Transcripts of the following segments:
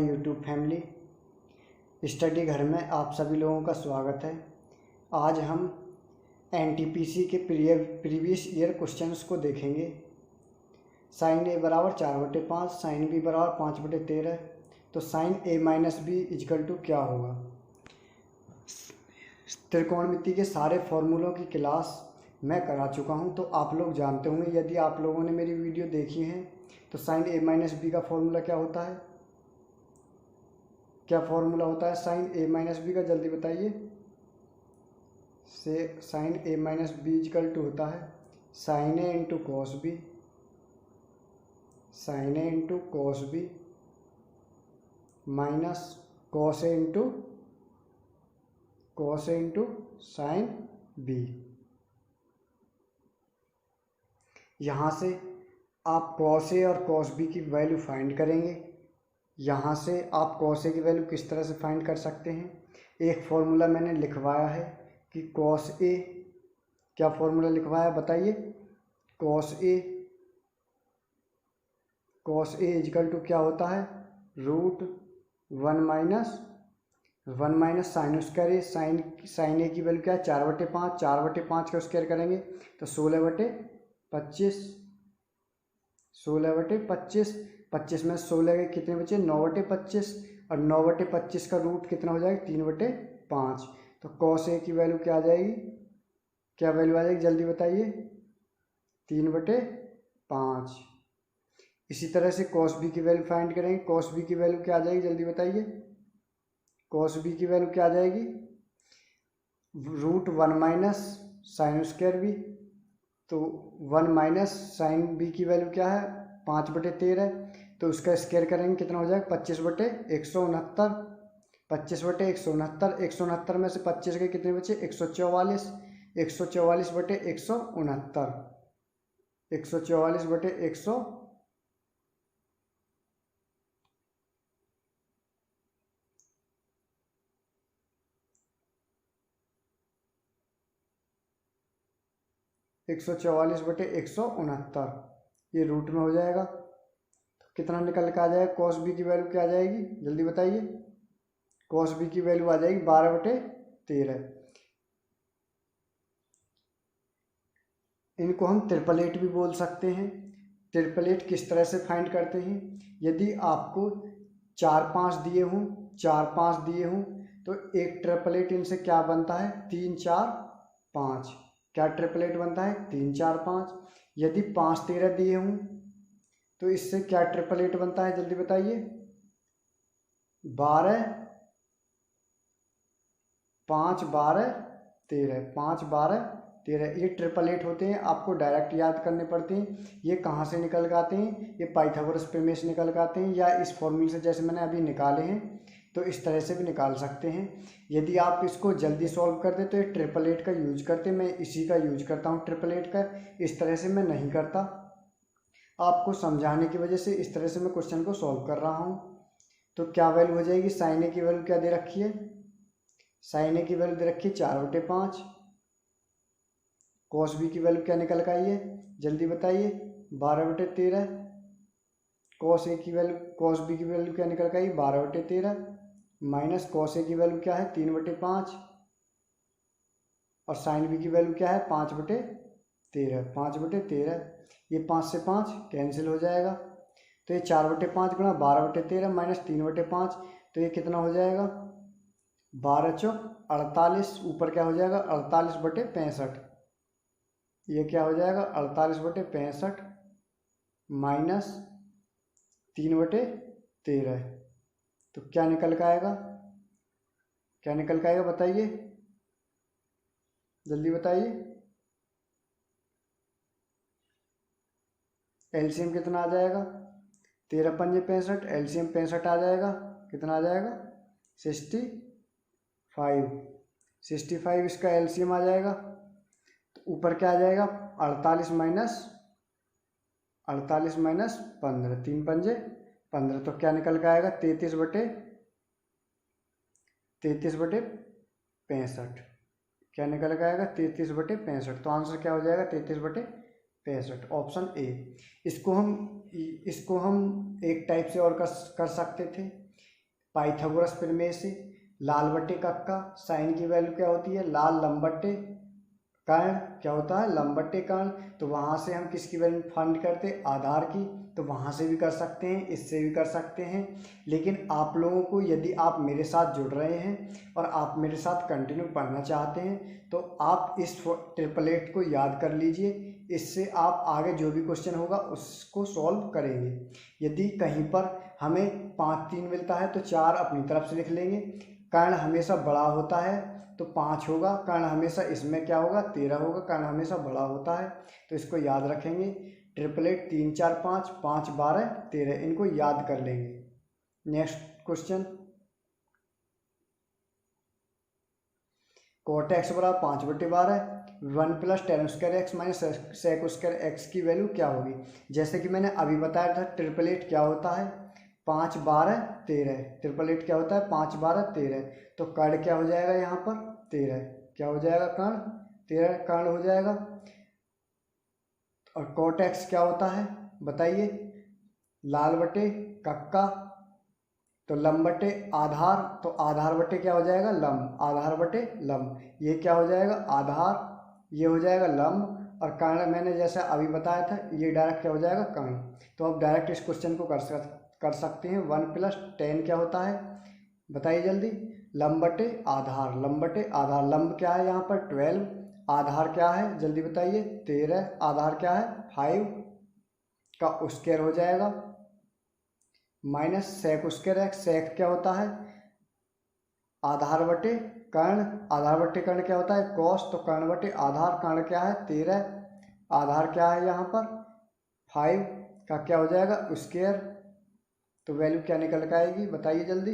My YouTube family. Study घर में आप सभी लोगों का स्वागत है। आज हम एनटीपीसी के प्रीवियस ईयर क्वेश्चंस को देखेंगे। साइन ए बराबर 4/5, साइन बी बराबर 5/13, तो sine A minus B is equal to क्या होगा। त्रिकोणमिति के सारे फॉर्मूलों की क्लास मैं करा चुका हूं, तो आप लोग जानते होंगे। यदि आप लोगों ने मेरी वीडियो देखी है तो साइन ए माइनस बी का फॉर्मूला क्या होता है, क्या फॉर्मूला होता है साइन ए माइनस बी का, जल्दी बताइए। से sine A minus B is equal to होता है sine A into cos B, sine A into cos B minus cos A into sine B. यहाँ से आप कॉस ए और कॉस बी की वैल्यू फाइंड करेंगे। यहाँ से आप कॉस ए की वैल्यू किस तरह से फाइंड कर सकते हैं, एक फॉर्मूला मैंने लिखवाया है कि कॉस ए, क्या फॉर्मूला लिखवाया बताइए। कॉस ए इजकल टू क्या होता है, √1 माइनस साइन स्क्वायर ए। साइन ए की वैल्यू क्या है 4/5, 4/5 का स्क्वायर करेंगे तो 16/25, 16/25, 25 में 16 के कितने बचे 9/25, और 9/25 का रूट कितना हो जाएगा 3/5। तो कॉस ए की वैल्यू क्या आ जाएगी, क्या वैल्यू आ जाएगी जल्दी बताइए, 3/5। इसी तरह से कॉस बी की वैल्यू फाइंड करेंगे। कॉस बी की वैल्यू क्या आ जाएगी जल्दी बताइए। कॉस बी की वैल्यू क्या आ जाएगी, √1 माइनस साइन स्क्वायर बी। तो 1 माइनस साइन बी की वैल्यू क्या है 5/13, तो उसका स्क्वायर करेंगे कितना हो जाएगा 25/169, 25/169, 169 में से 25 के कितने बचे 144, 144/169, 144/100, ये रूट में हो जाएगा। तो कितना निकल के आ जाएगा, कॉस बी की वैल्यू क्या आ जाएगी जल्दी बताइए। कॉस बी की वैल्यू आ जाएगी 12/13। इनको हम ट्रिपलेट भी बोल सकते हैं। ट्रिपलेट किस तरह से फाइंड करते हैं, यदि आपको 4-5 दिए हों, 4-5 दिए हों तो एक ट्रिपलेट इनसे क्या बनता है 3-4-5, क्या ट्रिपलेट बनता है 3-4-5। यदि 5-13 दिए हों तो इससे क्या ट्रिपलेट बनता है जल्दी बताइए, 12-5-12-13, 5-12-13, ये ट्रिपलेट होते हैं। आपको डायरेक्ट याद करने पड़ते हैं। ये कहाँ से निकल के आते हैं, ये पाइथागोरस प्रमेय से निकल के आते हैं, या इस फॉर्मूले से जैसे मैंने अभी निकाले हैं तो इस तरह से भी निकाल सकते हैं। यदि आप इसको जल्दी सॉल्व करते तो ये ट्रिपलेट का यूज करते, मैं इसी का यूज करता हूँ ट्रिपलेट का, इस तरह से मैं नहीं करता। आपको समझाने की वजह से इस तरह से मैं क्वेश्चन को सॉल्व कर रहा हूँ। तो क्या वैल्यू हो जाएगी, साइन ए की वैल्यू क्या दे रखी है, साइन ए की वैल्यू दे रखी है 4/5। कॉस बी की वैल्यू क्या निकल कर आई है जल्दी बताइए, 12/13। कॉस ए की वैल्यू, कॉस बी की वैल्यू क्या निकल कर आई 12/13, माइनस कॉस ए की वैल्यू क्या है 3/5, और साइन बी की वैल्यू क्या है 5/13, 5/13। ये 5 से 5 कैंसिल हो जाएगा, तो ये 4/5 गुणा 12/13 माइनस 3/5, तो ये कितना हो जाएगा 12×4=48। ऊपर क्या हो जाएगा 48/65, ये क्या हो जाएगा 48/65 माइनस 3/13, तो क्या निकल के आएगा, क्या निकल के आएगा बताइए जल्दी बताइए। एलसीएम कितना आ जाएगा, 13×5 65, एलसीएम 65 आ जाएगा, कितना आ जाएगा 65, 65 इसका एलसीएम आ जाएगा। तो ऊपर क्या आ जाएगा 48 माइनस 15, 3×5=15, तो क्या निकल के आएगा 33/65, क्या निकल के आएगा 33/65। तो आंसर क्या हो जाएगा 33/65, ऑप्शन ए। इसको हम एक टाइप से और कर सकते थे पाइथागोरस प्रमेय से लाल बट्टे कक्का साइन की वैल्यू क्या होती है, लाल लंबट्टे कर्ण क्या होता है, लंबट्टे कर्ण। तो वहाँ से हम किसकी वैल्यू फाइंड करते, आधार की। तो वहाँ से भी कर सकते हैं, इससे भी कर सकते हैं। लेकिन आप लोगों को, यदि आप मेरे साथ जुड़ रहे हैं और आप मेरे साथ कंटिन्यू पढ़ना चाहते हैं, तो आप इस ट्रिपलेट को याद कर लीजिए। इससे आप आगे जो भी क्वेश्चन होगा उसको सॉल्व करेंगे। यदि कहीं पर हमें 5 3 मिलता है तो 4 अपनी तरफ से लिख लेंगे। कर्ण हमेशा बड़ा होता है तो 5 होगा, कर्ण हमेशा इसमें क्या होगा, 13 होगा, कर्ण हमेशा बड़ा होता है। तो इसको याद रखेंगे। ट्रिपलेट 3 4 5, 5 12 13, इनको याद कर लेंगे। नेक्स्ट क्वेश्चन, कोट एक्स बराबर 5/12, 1 + tan² x - sec² x की वैल्यू क्या होगी। जैसे कि मैंने अभी बताया था, ट्रिपलेट क्या होता है, 5 12 13। ट्रिपलेट क्या होता है, 5 12 13। तो कर्ण क्या हो जाएगा यहाँ पर, 13। क्या हो जाएगा, कर्ण 13 कर्ण हो जाएगा। और कोट एक्स क्या होता है बताइए, लाल बटे कक्का, तो लंब बटे आधार, तो आधार बटे क्या हो जाएगा, लंब, आधार बटे लंब। ये क्या हो जाएगा, आधार, ये हो जाएगा लंब। और कर्ण मैंने जैसा अभी बताया था, ये डायरेक्ट क्या हो जाएगा, कर्ण। तो अब डायरेक्ट इस क्वेश्चन को कर सकते हैं। 1 + tan क्या होता है बताइए जल्दी, लंब बटे आधार, लंब बटे आधार। लंब क्या है यहाँ पर 12, आधार क्या है जल्दी बताइए 13, आधार क्या है 5 का स्क्वायर हो जाएगा, माइनस sec² x। सेक क्या होता है, आधार बटे कर्ण, आधार बटे कर्ण क्या होता है cos। तो कर्ण बटे आधार, कर्ण क्या है 13, आधार क्या है यहाँ पर 5 का क्या हो जाएगा स्क्वायर। तो वैल्यू क्या निकल के आएगी बताइए जल्दी,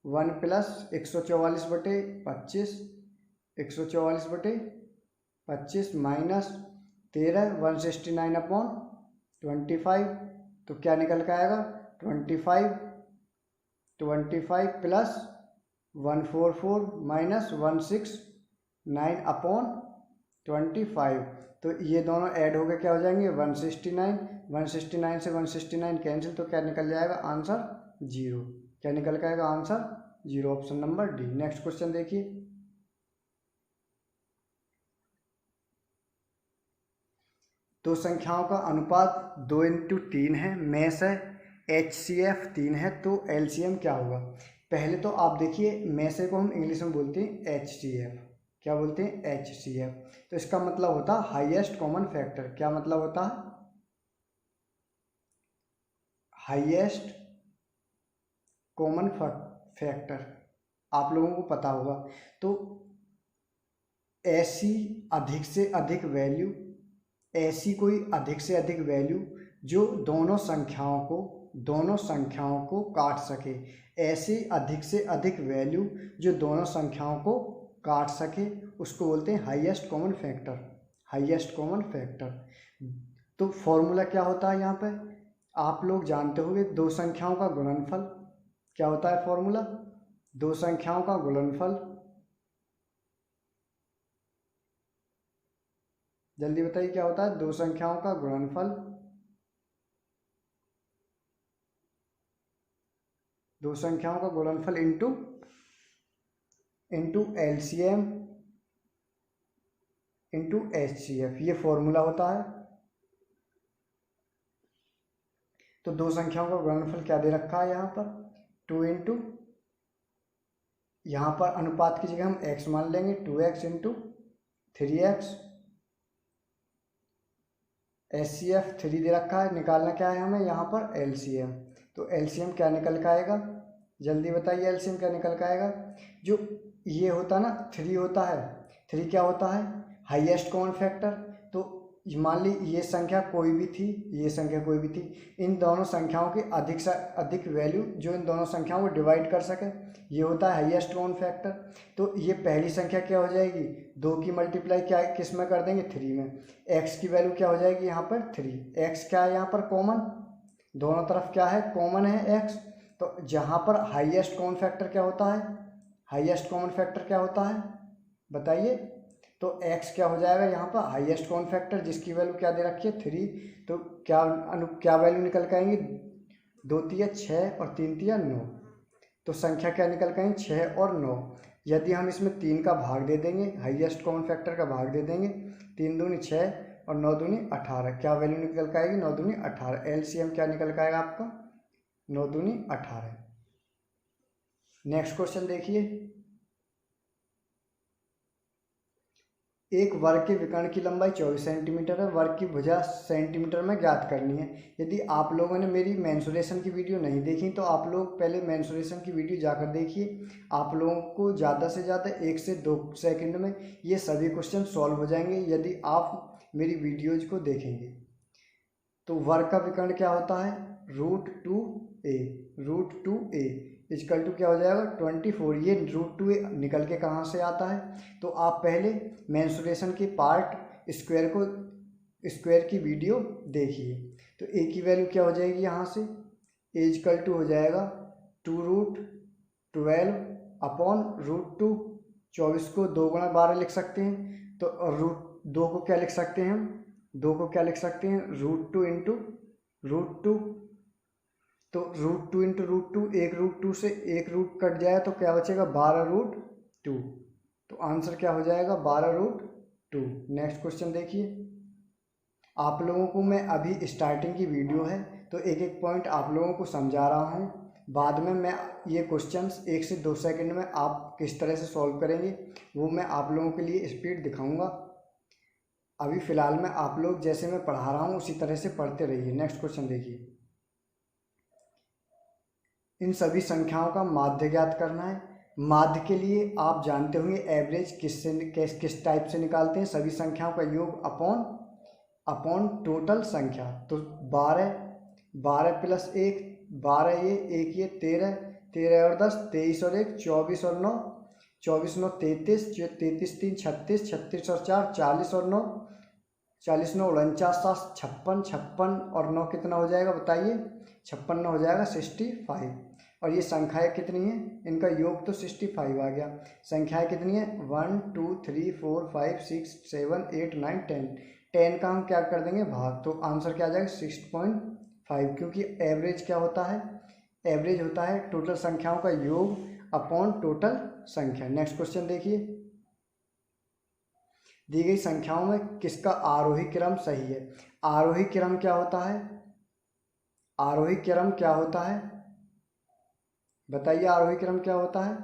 1 + 144/25, 144/25 माइनस 13, 169/25। तो क्या निकल के आएगा 25 + 144 माइनस 169/25। तो ये दोनों ऐड होकर क्या हो जाएंगे 169, 169 से 169 कैंसिल। तो क्या निकल जाएगा आंसर 0। क्या निकल के आएगा answer 0, option number D. Next question देखिए, दो संख्याओं का अनुपात 2:3 है, में से HCF 3 है, तो LCM क्या होगा। पहले तो आप देखिए, में से को हम इंग्लिश में बोलते हैं HCF। क्या बोलते हैं HCF। तो इसका मतलब होता है हाईएस्ट कॉमन फैक्टर। क्या मतलब होता है, हाईएस्ट कॉमन फैक्टर, आप लोगों को पता होगा। तो ऐसी अधिक से अधिक वैल्यू, ऐसी कोई अधिक से अधिक वैल्यू जो दोनों संख्याओं को काट सके, ऐसी अधिक से अधिक वैल्यू जो दोनों संख्याओं को काट सके, उसको बोलते हैं highest common factor, highest common factor. तो फॉर्मूला क्या होता है यहाँ पे, आप लोग जानते होंगे, दो संख्याओं का गुणनफल। क्या होता है फॉर्मूला, दो संख्याओं का गुणनफल, जल्दी बताइए क्या होता है, दो संख्याओं का गुणनफल, दो संख्याओं का गुणनफल इंटू LCM इंटू HCF, ये फॉर्मूला होता है। तो दो संख्याओं का गुणनफल क्या दे रखा है यहाँ पर 2 इंटू, यहाँ पर अनुपात की जगह हम x मान लेंगे, 2x इंटू 3x। HCF 3 दे रखा है, निकालना क्या है हमें यहाँ पर LCM। तो LCM क्या निकल के आएगा जल्दी बताइए, LCM क्या निकल के आएगा। जो ये होता ना 3 होता है, 3 क्या होता है हाईएस्ट कॉमन फैक्टर। तो मान ली ये संख्या कोई भी थी, ये संख्या कोई भी थी, इन दोनों संख्याओं की अधिक से अधिक वैल्यू जो इन दोनों संख्याओं को डिवाइड कर सके, ये होता है हाईएस्ट कॉमन फैक्टर। तो ये पहली संख्या क्या हो जाएगी, 2 की मल्टीप्लाई क्या किस में कर देंगे 3 में। x की वैल्यू क्या हो जाएगी यहाँ पर 3, x क्या है यहाँ पर कॉमन, दोनों तरफ क्या है कॉमन है x। तो जहाँ पर हाईएस्ट कॉमन फैक्टर क्या होता है, हाईएस्ट कॉमन फैक्टर क्या होता है बताइए। तो x क्या हो जाएगा यहाँ पर हाईएस्ट कॉमन फैक्टर, जिसकी वैल्यू क्या दे रखी है 3। तो क्या वैल्यू निकल के आएंगी, 2 तिया 6 और 3 तिया 9। तो संख्या क्या निकल के आई 6 और 9। यदि हम इसमें 3 का भाग दे देंगे, हाईएस्ट कॉमन फैक्टर का भाग दे देंगे, 3 दूनी 6 और 9 दूनी 18, क्या वैल्यू निकल के आएगी 9 दूनी 18। एलसीएम क्या निकल के आएगा आपका 9 दूनी 18। नेक्स्ट क्वेश्चन देखिए, एक वर्ग के विकर्ण की लंबाई 24 सेंटीमीटर है, वर्ग की भुजा सेंटीमीटर में ज्ञात करनी है। यदि आप लोगों ने मेरी मेंसुरेशन की वीडियो नहीं देखी तो आप लोग पहले मेंसुरेशन की वीडियो जाकर देखिए, आप लोगों को ज़्यादा से ज़्यादा 1 से 2 सेकंड में ये सभी क्वेश्चन सॉल्व हो जाएंगे यदि आप मेरी वीडियोज को देखेंगे। तो वर्ग का विकर्ण क्या होता है, √2a, √2a इजकल टू क्या हो जाएगा 24। ये √2a निकल के कहाँ से आता है, तो आप पहले मेंसुरेशन के पार्ट स्क्वायर की वीडियो देखिए। तो a की वैल्यू क्या हो जाएगी यहाँ से, इजकल टू हो जाएगा 2√12 अपॉन √2। 24 को 2 गुणा 12 लिख सकते हैं, तो √2 को क्या लिख सकते हैं हम, 2 को क्या लिख सकते हैं √2 इंटू √2। तो √2 इंटू √2, एक √2 से एक रूट कट जाए तो क्या बचेगा 12√2। तो आंसर क्या हो जाएगा 12√2। नेक्स्ट क्वेश्चन देखिए, आप लोगों को मैं अभी स्टार्टिंग की वीडियो है तो एक एक पॉइंट आप लोगों को समझा रहा हूँ, बाद में मैं ये क्वेश्चंस 1 से 2 सेकंड में आप किस तरह से सॉल्व करेंगे वो मैं आप लोगों के लिए स्पीड दिखाऊंगा। अभी फ़िलहाल में आप लोग जैसे मैं पढ़ा रहा हूँ उसी तरह से पढ़ते रहिए। नेक्स्ट क्वेश्चन देखिए, इन सभी संख्याओं का माध्य ज्ञात करना है। माध्य के लिए आप जानते होंगे एवरेज किस टाइप से निकालते हैं, सभी संख्याओं का योग अपॉन टोटल संख्या। तो 12 प्लस 1 12, ये 1 ये 13 और 10 23 और 1 24 और 9 24 9 33, 33 3 36 36 और 4 40 और 9 40 9 49 56 56 और 9 कितना हो जाएगा बताइए, 56 9 हो जाएगा 65। और ये संख्याएँ कितनी हैं, इनका योग तो 65 आ गया। संख्याएँ कितनी है 1 2 3 4 5 6 7 8 9 10। 10 का हम क्या कर देंगे भाग, तो आंसर क्या आ जाएगा 6.5, क्योंकि एवरेज क्या होता है, एवरेज होता है टोटल संख्याओं का योग अपॉन टोटल संख्या। नेक्स्ट क्वेश्चन देखिए, दी गई संख्याओं में किसका आरोही क्रम सही है। आरोही क्रम क्या होता है, आरोही क्रम क्या होता है बताइए, आरोही क्रम क्या होता है।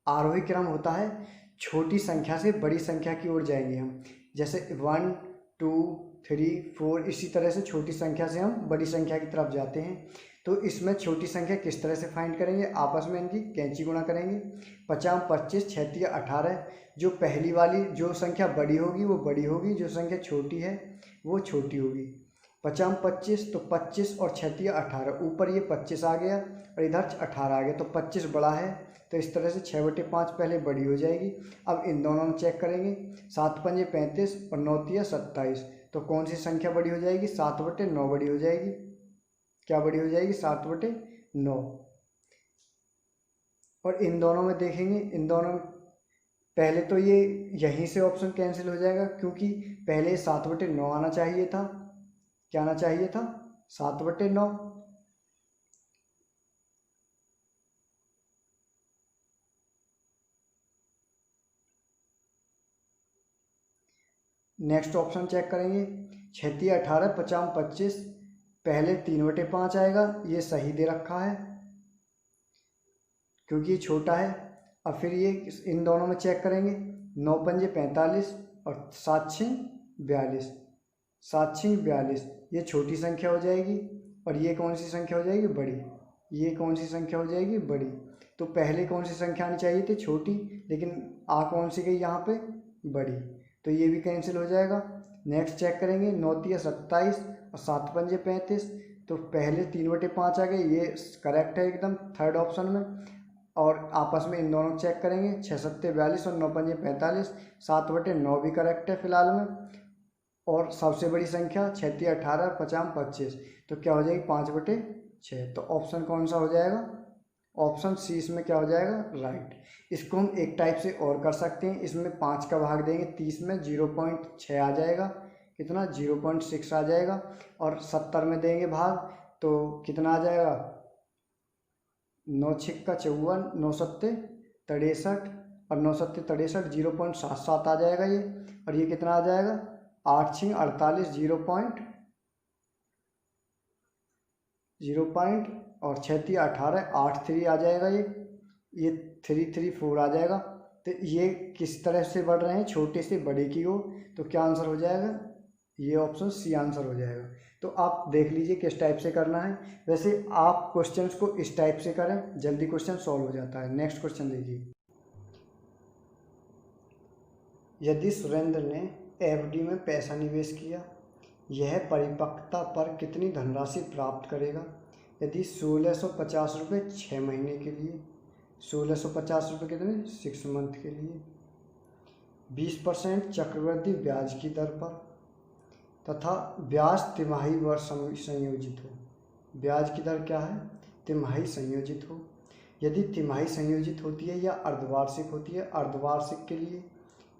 आरोही क्रम होता है छोटी संख्या से बड़ी संख्या की ओर जाएंगे हम, जैसे 1 2 3 4 इसी तरह से छोटी संख्या से हम बड़ी संख्या की तरफ जाते हैं। तो इसमें छोटी संख्या किस तरह से फाइंड करेंगे, आपस में इनकी कैंची गुणा करेंगे। 50 25 36 18, जो पहली वाली जो संख्या बड़ी होगी वो बड़ी होगी, जो संख्या छोटी है वो छोटी होगी। 50 25 तो 25 और 36 18, ऊपर ये 25 आ गया और इधर 18 आ गया, तो 25 बड़ा है, तो इस तरह से 6/5 पहले बड़ी हो जाएगी। अब इन दोनों में चेक करेंगे, 7 पंजे 35 और 9 तिया 27, तो कौन सी संख्या बड़ी हो जाएगी 7/9 बड़ी हो जाएगी। क्या बड़ी हो जाएगी 7/9। और इन दोनों में देखेंगे, इन दोनों में पहले तो ये यहीं से ऑप्शन कैंसिल हो जाएगा, क्योंकि पहले 7/9 आना चाहिए था, क्या आना चाहिए था 7/9। नेक्स्ट ऑप्शन चेक करेंगे, 36 18 50 25, पहले 3/5 आएगा, ये सही दे रखा है क्योंकि ये छोटा है। अब फिर ये इन दोनों में चेक करेंगे, 9 पंजे 45 और 7 6 42, 7 6 42, ये छोटी संख्या हो जाएगी। और ये कौन सी संख्या हो जाएगी बड़ी, ये कौन सी संख्या हो जाएगी बड़ी। तो पहले कौन सी संख्या आनी चाहिए थी छोटी, लेकिन आ कौन सी गई यहाँ पे बड़ी, तो ये भी कैंसिल हो जाएगा। नेक्स्ट चेक करेंगे, 9 तिया 27 और 7 पंजे 35, तो पहले 3/5 आ गए, ये करेक्ट है एकदम थर्ड ऑप्शन में। और आपस में इन दोनों चेक करेंगे, 6 7 42 और 9 पंजे 45, 7/9 भी करेक्ट है फिलहाल में। और सबसे बड़ी संख्या 36 18 50 25, तो क्या हो जाएगी 5/6, तो ऑप्शन कौन सा हो जाएगा, ऑप्शन सी इसमें क्या हो जाएगा राइट। इसको हम एक टाइप से और कर सकते हैं, इसमें 5 का भाग देंगे 30 में 0.6 आ जाएगा, कितना 0.6 आ जाएगा। और 70 में देंगे भाग तो कितना आ जाएगा 9 छिक्का 54, 9 सत्ते 63 और 9 सत्ते 63, 0.77 आ जाएगा ये। और ये कितना आ जाएगा, 8 छिंग 48, 0 पॉइंट और 6 18, 8 3 आ जाएगा ये 3 3 4 आ जाएगा। तो ये किस तरह से बढ़ रहे हैं, छोटे से बड़े की ओर। तो क्या आंसर हो जाएगा, ये ऑप्शन सी आंसर हो जाएगा। तो आप देख लीजिए किस टाइप से करना है। वैसे आप क्वेश्चंस को इस टाइप से करें, जल्दी क्वेश्चन सॉल्व हो जाता है। नेक्स्ट क्वेश्चन देखिए, यदि सुरेंद्र ने एफडी में पैसा निवेश किया, यह परिपक्वता पर कितनी धनराशि प्राप्त करेगा। यदि 1650 रुपये 6 महीने के लिए, 1650 रुपये कितने 6 मंथ के लिए, 20% चक्रवृद्धि ब्याज की दर पर तथा ब्याज तिमाही वर्ष संयोजित हो। ब्याज की दर क्या है, तिमाही संयोजित हो। यदि तिमाही संयोजित होती है या अर्धवार्षिक होती है, अर्धवार्षिक के लिए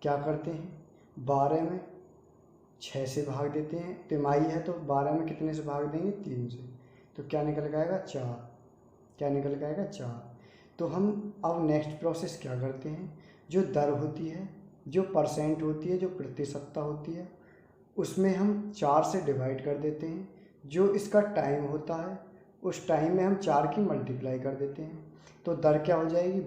क्या करते हैं, 12 में 6 से भाग देते हैं। तिमाही है तो 12 में कितने से भाग देंगे, 3 से। तो क्या निकल के आएगा, 4। क्या निकल के आएगा, 4। तो हम अब नेक्स्ट प्रोसेस क्या करते हैं, जो दर होती है, जो परसेंट होती है, जो प्रतिशतता होती है, उसमें हम 4 से डिवाइड कर देते हैं। जो इसका टाइम होता है, उस टाइम में हम 4 की मल्टीप्लाई कर देते हैं। तो दर क्या हो जाएगी,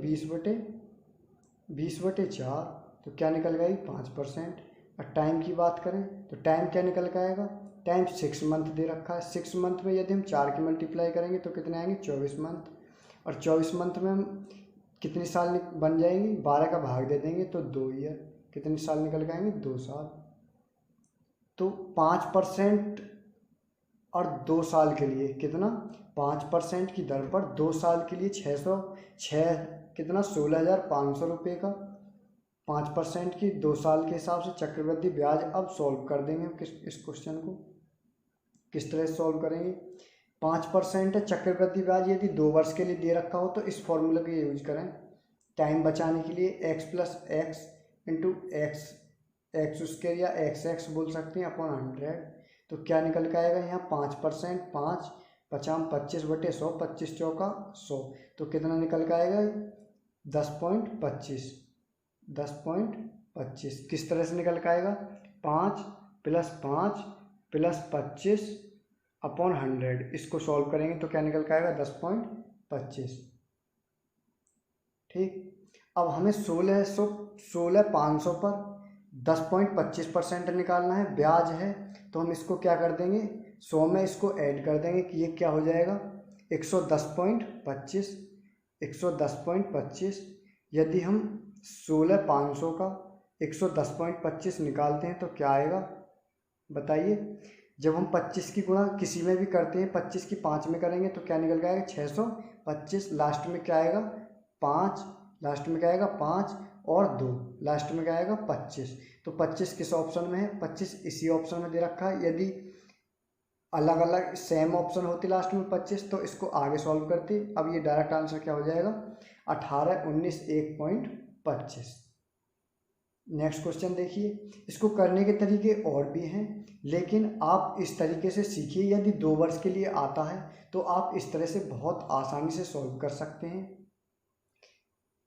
20/4। तो क्या निकल गई, 5%। और टाइम की बात करें तो टाइम क्या निकल के आएगा, टाइम 6 मंथ दे रखा है। 6 मंथ में यदि हम 4 की मल्टीप्लाई करेंगे तो कितने आएंगे, 24 मंथ। और 24 मंथ में हम कितने साल बन जाएंगे, 12 का भाग दे देंगे तो 2 ईयर। कितने साल निकल के आएंगे, 2 साल। तो 5% और 2 साल के लिए कितना, 5% की दर पर 2 साल के लिए 606 कितना 16,500 रुपये का 5% की 2 साल के हिसाब से चक्रवृद्धि ब्याज। अब सॉल्व कर देंगे हम इस क्वेश्चन को किस तरह सॉल्व करेंगे। 5% है चक्रवृद्धि ब्याज, यदि 2 वर्ष के लिए दे रखा हो तो इस फॉर्मूला का यूज करें टाइम बचाने के लिए, x + x into x square या x बोल सकते हैं अपॉन 100। तो क्या निकल के आएगा यहाँ, 5%, 5 50 25/100, 25 चौका 100। तो कितना निकल के आएगा, 10.25। 10.25 किस तरह से निकल के आएगा, 5 + 5 + 25 अपॉन 100। इसको सॉल्व करेंगे तो क्या निकल के आएगा, 10.25। ठीक। अब हमें 16,500 पर 10.25% निकालना है, ब्याज है। तो हम इसको क्या कर देंगे, 100 में इसको ऐड कर देंगे कि ये क्या हो जाएगा, 110.25। 110.25 यदि हम 16,500 का 110.25 निकालते हैं तो क्या आएगा, बताइए। जब हम 25 की गुणा किसी में भी करते हैं, 25 की 5 में करेंगे तो क्या निकल जाएगा, 625। लास्ट में क्या आएगा, 5। लास्ट में क्या आएगा, 5 और 2। लास्ट में क्या आएगा, 25। तो 25 किस ऑप्शन में है, 25 इसी ऑप्शन में दे रखा है। यदि अलग अलग सेम ऑप्शन होती लास्ट में 25 तो इसको आगे सॉल्व करती। अब ये डायरेक्ट आंसर क्या हो जाएगा, 18 19 1.25। नेक्स्ट क्वेश्चन देखिए, इसको करने के तरीके और भी हैं, लेकिन आप इस तरीके से सीखिए। यदि 2 वर्ष के लिए आता है तो आप इस तरह से बहुत आसानी से सॉल्व कर सकते हैं।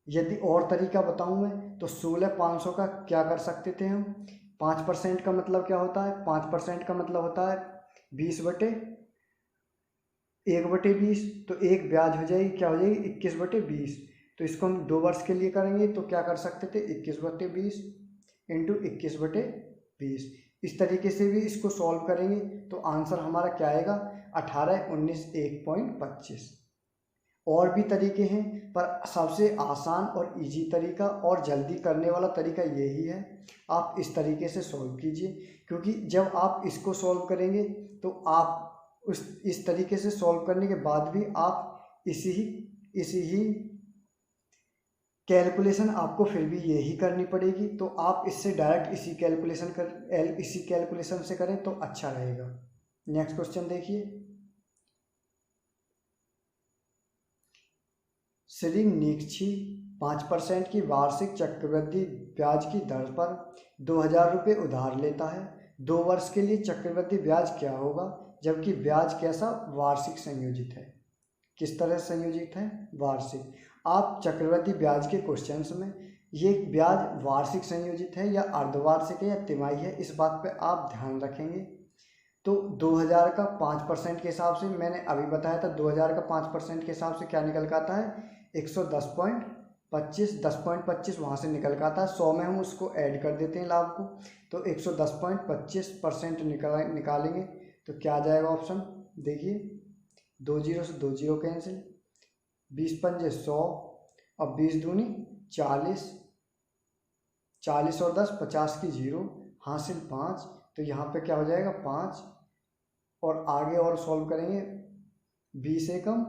यदि और तरीका बताऊं मैं तो 16,500 का क्या कर सकते थे हम, 5% का मतलब क्या होता है, 5% का मतलब होता है 20/1/20। तो एक ब्याज हो जाएगी, क्या हो जाएगी, 21/20। तो इसको हम 2 वर्ष के लिए करेंगे तो क्या कर सकते थे, 21/20 इंटू 21/20। इस तरीके से भी इसको सॉल्व करेंगे तो आंसर हमारा क्या आएगा, 18 19 1.25। और भी तरीके हैं पर सबसे आसान और इजी तरीका और जल्दी करने वाला तरीका यही है। आप इस तरीके से सॉल्व कीजिए, क्योंकि जब आप इसको सॉल्व करेंगे तो आप इस तरीके से सॉल्व करने के बाद भी आप इसी ही कैलकुलेशन आपको फिर भी यही करनी पड़ेगी। तो आप इससे डायरेक्ट इसी कैलकुलेशन से करें तो अच्छा रहेगा। नेक्स्ट क्वेश्चन देखिए, श्री नीक्षी 5% की वार्षिक चक्रवृद्धि ब्याज की दर पर 2,000 रुपये उधार लेता है। 2 वर्ष के लिए चक्रवृद्धि ब्याज क्या होगा, जबकि ब्याज कैसा वार्षिक संयोजित है। किस तरह से संयोजित है, वार्षिक। आप चक्रवृद्धि ब्याज के क्वेश्चंस में ये ब्याज वार्षिक संयोजित है या अर्धवार्षिक है या तिमाही है, इस बात पे आप ध्यान रखेंगे। तो 2000 का 5% के हिसाब से मैंने अभी बताया था, 2000 का 5% के हिसाब से क्या निकल के आता है, 110.25, 10.25 वहाँ से निकल के आता है। 100 में हम उसको ऐड कर देते हैं लाभ को, तो 110.25% निकालेंगे तो क्या आ जाएगा ऑप्शन, देखिए 2 जीरो से 2 जीरो कैंसिल, 20 पंजे 100 और 20 दूनी 40, 40 और 10 50 की जीरो, हासिल 5, तो यहाँ पे क्या हो जाएगा 5, और आगे और सॉल्व करेंगे 20 एकम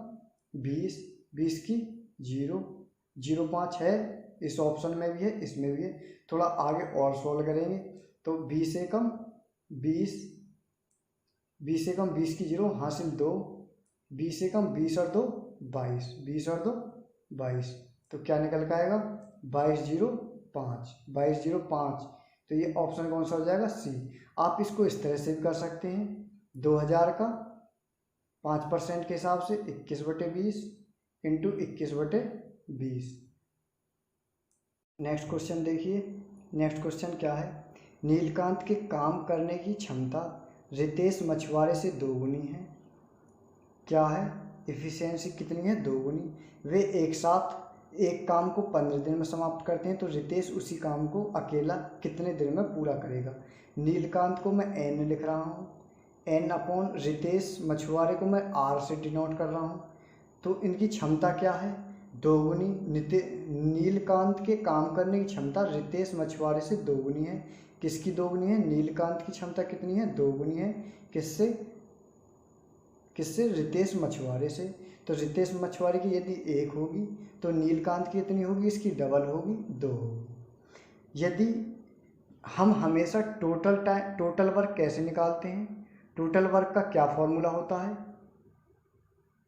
20, 20 की जीरो, 0.5 है इस ऑप्शन में भी है इसमें भी है, थोड़ा आगे और सॉल्व करेंगे तो 20 एकम 20, 20 एकम 20 की जीरो, हासिल 2, 20 एकम 20 और 2 22, 20 और 2 22, तो क्या निकल के आएगा 2205, 2205, तो ये ऑप्शन कौन सा हो जाएगा, सी। आप इसको इस तरह से भी कर सकते हैं, 2000 का 5% के हिसाब से 21/20 इंटू 21/20। नेक्स्ट क्वेश्चन देखिए, नेक्स्ट क्वेश्चन क्या है, नीलकांत के काम करने की क्षमता रितेश मछुआरे से 2 गुनी है। क्या है, एफिशिएंसी कितनी है, 2 गुनी। वे एक साथ एक काम को 15 दिन में समाप्त करते हैं, तो रितेश उसी काम को अकेला कितने दिन में पूरा करेगा। नीलकांत को मैं एन लिख रहा हूँ, एन अपॉन रितेश मछुआरे को मैं आर से डिनोट कर रहा हूँ। तो इनकी क्षमता क्या है, 2 गुनी। नीलकांत के काम करने की क्षमता रितेश मछुआरे से 2 गुनी है। किसकी 2 गुनी है, नीलकांत की क्षमता कितनी है, 2 गुनी है। किससे, किससे, रितेश मछुआरे से। तो रितेश मछुआरे की यदि 1 होगी तो नीलकांत की कितनी होगी, इसकी डबल होगी, 2 होगी। यदि हम हमेशा टोटल वर्क कैसे निकालते हैं, टोटल वर्क का क्या फॉर्मूला होता है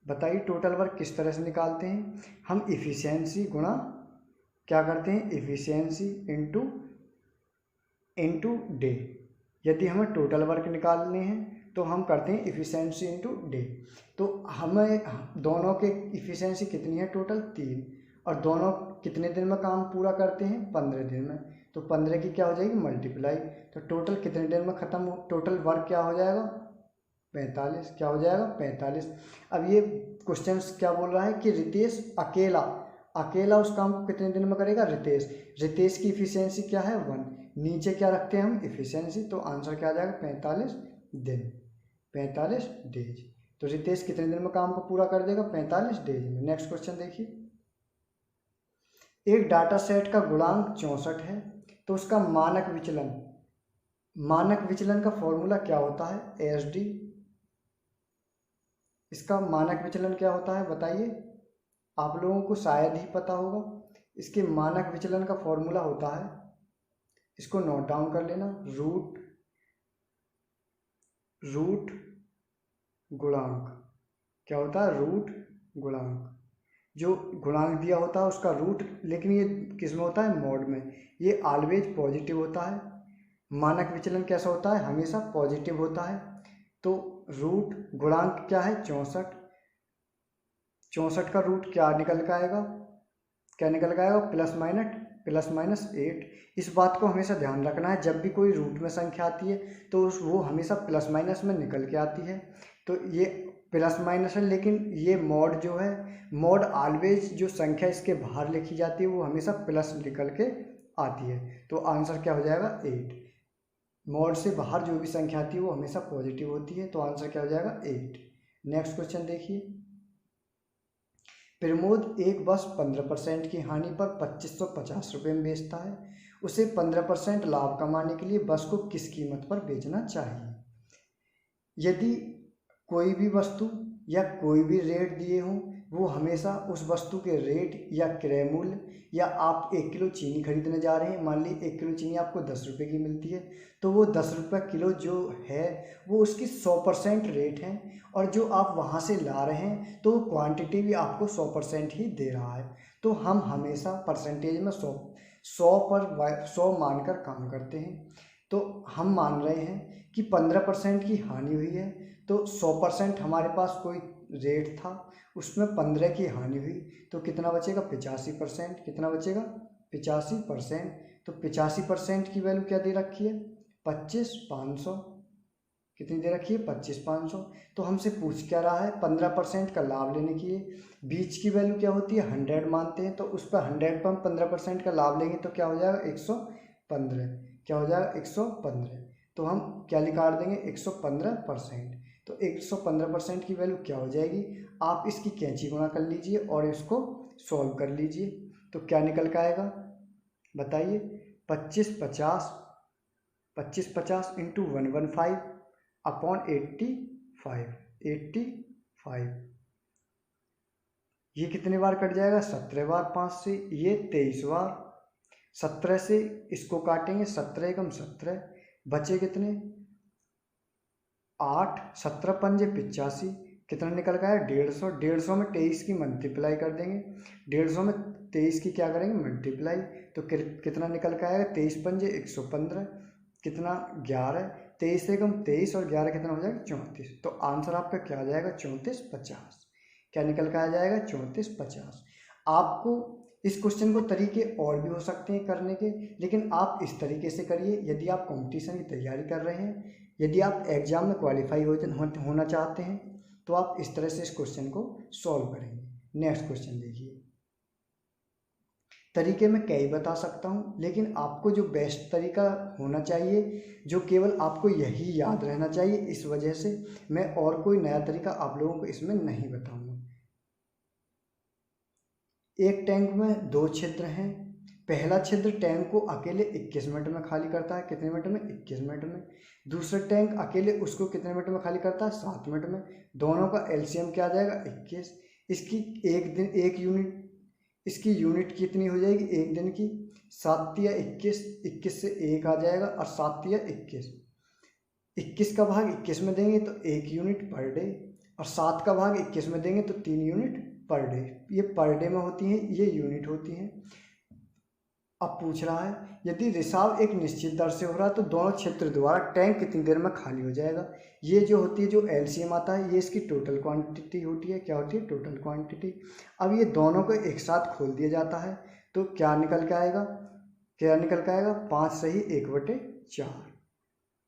बताइए, टोटल वर्क किस तरह से निकालते हैं, हम इफ़िशियंसी गुणा क्या करते हैं, इफ़िशियंसी इंटू डे। यदि हमें टोटल वर्क निकालने हैं तो हम करते हैं इफ़िशियंसी इंटू डे। तो हमें दोनों के इफ़िशियंसी कितनी है, टोटल 3, और दोनों कितने दिन में काम पूरा करते हैं, 15 दिन में। तो 15 की क्या हो जाएगी, मल्टीप्लाई, तो टोटल कितने दिन में ख़त्म हो, टोटल वर्क क्या हो जाएगा, 45, क्या हो जाएगा 45। अब ये क्वेश्चन क्या बोल रहा है कि रितेश अकेला उस काम को कितने दिन में करेगा, रितेश की इफिशियंसी क्या है, 1। नीचे क्या रखते हैं हम, इफिशियंसी, तो आंसर क्या आ जाएगा 45 दिन, 45 डेज। तो रितेश कितने दिन में काम को पूरा कर देगा, 45 डेज में। नेक्स्ट क्वेश्चन देखिए, एक डाटा सेट का गुणांक 64 है तो उसका मानक विचलन का फॉर्मूला क्या होता है, एसडी। इसका मानक विचलन क्या होता है बताइए, आप लोगों को शायद ही पता होगा। इसके मानक विचलन का फॉर्मूला होता है, इसको नोट डाउन कर लेना, रूट गुणांक। क्या होता है, रूट गुणांक। जो गुणांक दिया होता है उसका रूट, लेकिन ये किस में होता है, मॉड में। ये ऑलवेज पॉजिटिव होता है। मानक विचलन कैसा होता है, हमेशा पॉजिटिव होता है। तो रूट गुणांक क्या है, 64। 64 का रूट क्या निकल के आएगा, प्लस माइनस 8। इस बात को हमेशा ध्यान रखना है, जब भी कोई रूट में संख्या आती है तो वो हमेशा प्लस माइनस में निकल के आती है। तो ये प्लस माइनस है, लेकिन ये मॉड जो है, मॉड ऑलवेज जो संख्या इसके बाहर लिखी जाती है वो हमेशा प्लस निकल के आती है। तो आंसर क्या हो जाएगा, 8। मॉड से बाहर जो भी संख्या आती है वो हमेशा पॉजिटिव होती है, तो आंसर क्या हो जाएगा, 8। नेक्स्ट क्वेश्चन देखिए, प्रमोद एक बस 15% की हानि पर 2550 रुपये में बेचता है। उसे 15% लाभ कमाने के लिए बस को किस कीमत पर बेचना चाहिए। यदि कोई भी वस्तु या कोई भी रेट दिए हों, वो हमेशा उस वस्तु के रेट या क्रय मूल्य, या आप 1 किलो चीनी खरीदने जा रहे हैं, मान ली 1 किलो चीनी आपको 10 रुपये की मिलती है, तो वो 10 रुपये किलो जो है वो उसकी 100% रेट है, और जो आप वहाँ से ला रहे हैं तो क्वांटिटी भी आपको 100% ही दे रहा है। तो हम हमेशा परसेंटेज में 100 मानकर काम करते हैं। तो हम मान रहे हैं कि 15% की हानि हुई है, तो 100% हमारे पास कोई रेट था उसमें 15 की हानि हुई, तो कितना बचेगा 85%। कितना बचेगा 85%। तो 85% की वैल्यू क्या दे रखी है 25,500। कितनी दे रखी है 25,500। तो हमसे पूछ क्या रहा है 15% का लाभ लेने के लिए। बीच की वैल्यू क्या होती है 100 मानते हैं, तो उस पर 100 पर हम 15% का लाभ लेंगे तो क्या हो जाएगा 115। क्या हो जाएगा 115। तो हम क्या निकाल देंगे 115%। तो 115% की वैल्यू क्या हो जाएगी, आप इसकी कैंची गुणा कर लीजिए और इसको सॉल्व कर लीजिए। तो क्या निकल के आएगा बताइए 2550 इंटू 115 अपॉन 85। ये कितने बार कट जाएगा 17 बार 5 से, ये 23 बार। 17 से इसको काटेंगे 17 एकम 17, बचे कितने 8। 17 पंजे 85, कितना निकल गया 150। 150 में 23 की मल्टीप्लाई कर देंगे, 150 में 23 की क्या करेंगे मल्टीप्लाई, तो कितना निकल के आएगा 23 पंजे 115, कितना 11। 23 एकम 23 और 11 कितना हो जाएगा 34। तो आंसर आपका क्या आ जाएगा 3450। क्या निकल के आ जाएगा 3450। आपको इस क्वेश्चन को तरीके और भी हो सकते हैं करने के, लेकिन आप इस तरीके से करिए यदि आप कंपटीशन की तैयारी कर रहे हैं, यदि आप एग्जाम में क्वालिफाई होना चाहते हैं, तो आप इस तरह से इस क्वेश्चन को सॉल्व करेंगे। नेक्स्ट क्वेश्चन देखिए। तरीके मैं कई बता सकता हूँ, लेकिन आपको जो बेस्ट तरीका होना चाहिए, जो केवल आपको यही याद रहना चाहिए, इस वजह से मैं और कोई नया तरीका आप लोगों को इसमें नहीं बताऊंगा। एक टैंक में 2 छिद्र हैं। पहला छिद्र टैंक को अकेले 21 मिनट में खाली करता है। कितने मिनट में 21 मिनट में। दूसरा टैंक अकेले उसको कितने मिनट में खाली करता है 7 मिनट में। दोनों का एलसीएम क्या आ जाएगा 21। इसकी एक यूनिट, इसकी यूनिट कितनी हो जाएगी एक दिन की 7 या 21, 21 से 1 आ जाएगा और 7 या 21। 21 का भाग 21 में देंगे तो 1 यूनिट पर डे, और 7 का भाग 21 में देंगे तो 3 यूनिट पर डे। ये पर डे में होती हैं, ये यूनिट होती हैं। अब पूछ रहा है यदि रिसाव एक निश्चित दर से हो रहा है तो दोनों क्षेत्र द्वारा टैंक कितनी देर में खाली हो जाएगा। ये जो होती है, जो एलसीएम आता है, ये इसकी टोटल क्वांटिटी होती है। क्या होती है टोटल क्वांटिटी। अब ये दोनों को एक साथ खोल दिया जाता है तो क्या निकल के आएगा, 5 सही 1/4,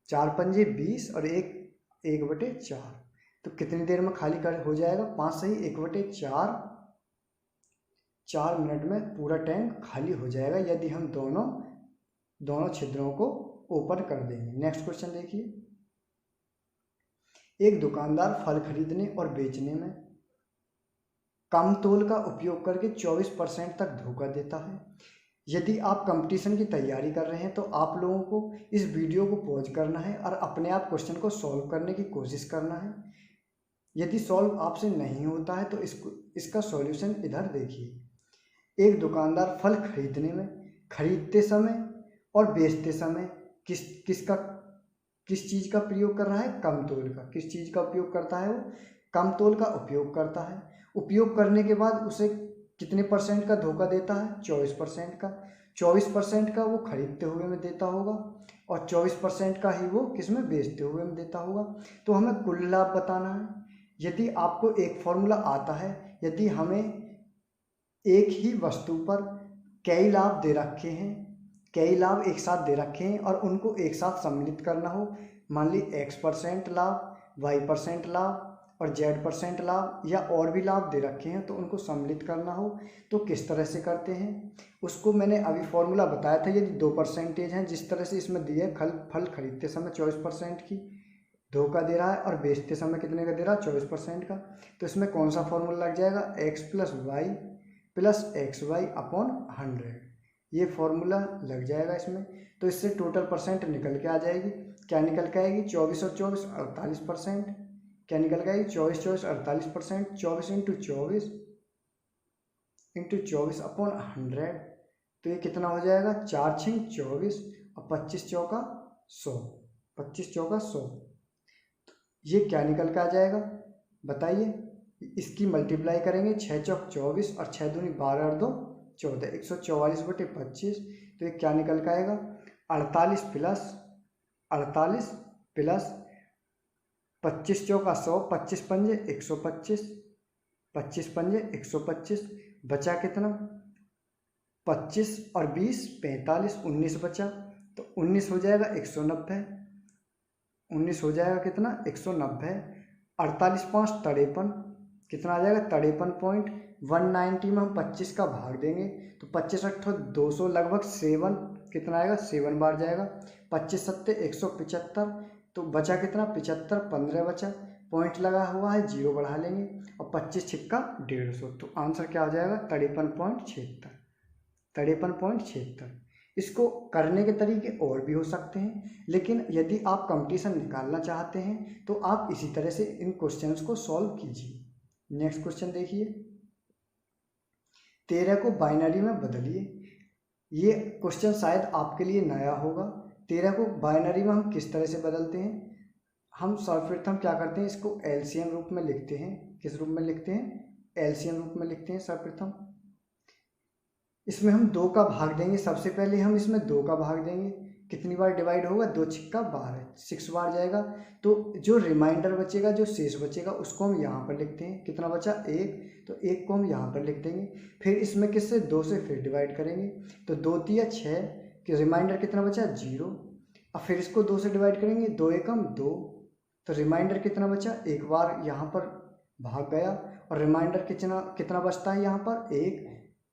4 पंजे 20 और 1/4। तो कितनी देर में खाली कर हो जाएगा 5 सही 1/4, 4 मिनट में पूरा टैंक खाली हो जाएगा यदि हम दोनों छिद्रों को ओपन कर देंगे। नेक्स्ट क्वेश्चन देखिए। एक दुकानदार फल खरीदने और बेचने में कम तोल का उपयोग करके 24% तक धोखा देता है। यदि आप कंपटीशन की तैयारी कर रहे हैं तो आप लोगों को इस वीडियो को पॉज करना है और अपने आप क्वेश्चन को सॉल्व करने की कोशिश करना है। यदि सॉल्व आपसे नहीं होता है तो इसका सॉल्यूशन इधर देखिए। एक दुकानदार फल खरीदते समय और बेचते समय किस चीज़ का प्रयोग कर रहा है कम तोल का। किस चीज़ का उपयोग करता है वो कम तोल का उपयोग करता है। उपयोग करने के बाद उसे कितने % का धोखा देता है 24% का। 24% का वो खरीदते हुए में देता होगा और 24% का ही वो किसमें बेचते हुए में देता होगा। तो हमें कुल लाभ बताना है। यदि आपको एक फॉर्मूला आता है, यदि हमें एक ही वस्तु पर कई लाभ दे रखे हैं, कई लाभ एक साथ दे रखे हैं और उनको एक साथ सम्मिलित करना हो, मान ली X% लाभ, Y% लाभ और Z% लाभ या और भी लाभ दे रखे हैं, तो उनको सम्मिलित करना हो तो किस तरह से करते हैं उसको मैंने अभी फॉर्मूला बताया था। यदि 2% हैं, जिस तरह से इसमें दिए फल खरीदते समय 24% की धोखा दे रहा है और बेचते समय कितने का दे रहा है 24% का, तो इसमें कौन सा फॉर्मूला लग जाएगा X + Y + XY अपॉन 100। ये फॉर्मूला लग जाएगा इसमें। तो इससे टोटल % निकल के आ जाएगी। क्या निकल के आएगी 24 और 24 48%। क्या निकल के आएगी 24 24 48%। 24 इंटू 24 अपॉन 100। तो ये कितना हो जाएगा 4 × 24 और 25 चौका 100। 25 चौका 100। ये क्या निकल के आ जाएगा बताइए। इसकी मल्टीप्लाई करेंगे 6 चौक 24 और 6 दूनी 12 और 2 14, 144/25। तो ये क्या निकल के आएगा 48 प्लस 25 चौका 100, 25 पंजे 125, 25 पंजे 125, बचा कितना 25 और 20 45, 19 बचा, तो 19 हो जाएगा 190, 19 हो जाएगा कितना 190, 48 5 53, कितना आ जाएगा 53.190 में हम 25 का भाग देंगे तो 25 8 200 लगभग 7, कितना आएगा 7 बार जाएगा, 25 सत्ते 175, तो बचा कितना 75, 15 बचा, पॉइंट लगा हुआ है 0 बढ़ा लेंगे और 25 छिक्का 150, तो आंसर क्या हो जाएगा 53.76, 53.76। इसको करने के तरीके और भी हो सकते हैं, लेकिन यदि आप कंपटीशन निकालना चाहते हैं तो आप इसी तरह से इन क्वेश्चंस को सॉल्व कीजिए। नेक्स्ट क्वेश्चन देखिए, 13 को बाइनरी में बदलिए। ये क्वेश्चन शायद आपके लिए नया होगा। 13 को बाइनरी में हम किस तरह से बदलते हैं, हम सर्वप्रथम क्या करते हैं, इसको एलसीएम रूप में लिखते हैं। किस रूप में लिखते हैं, एलसीएम रूप में लिखते हैं। सर्वप्रथम इसमें हम 2 का भाग देंगे। सबसे पहले हम इसमें 2 का भाग देंगे, कितनी बार डिवाइड होगा 2 छिक्का 12, 6 बार जाएगा। तो जो रिमाइंडर बचेगा, जो शेष बचेगा, उसको हम यहाँ पर लिखते हैं। कितना बचा 1, तो 1 को हम यहाँ पर लिख देंगे। फिर इसमें किससे 2 से फिर डिवाइड करेंगे, तो 2 तिया 6 कि रिमाइंडर कितना बचा 0। अब फिर इसको 2 से डिवाइड करेंगे, 2 एकम 2, तो रिमाइंडर कितना बचा, 1 बार यहाँ पर भाग गया और रिमाइंडर कितना बचता है यहाँ पर 1,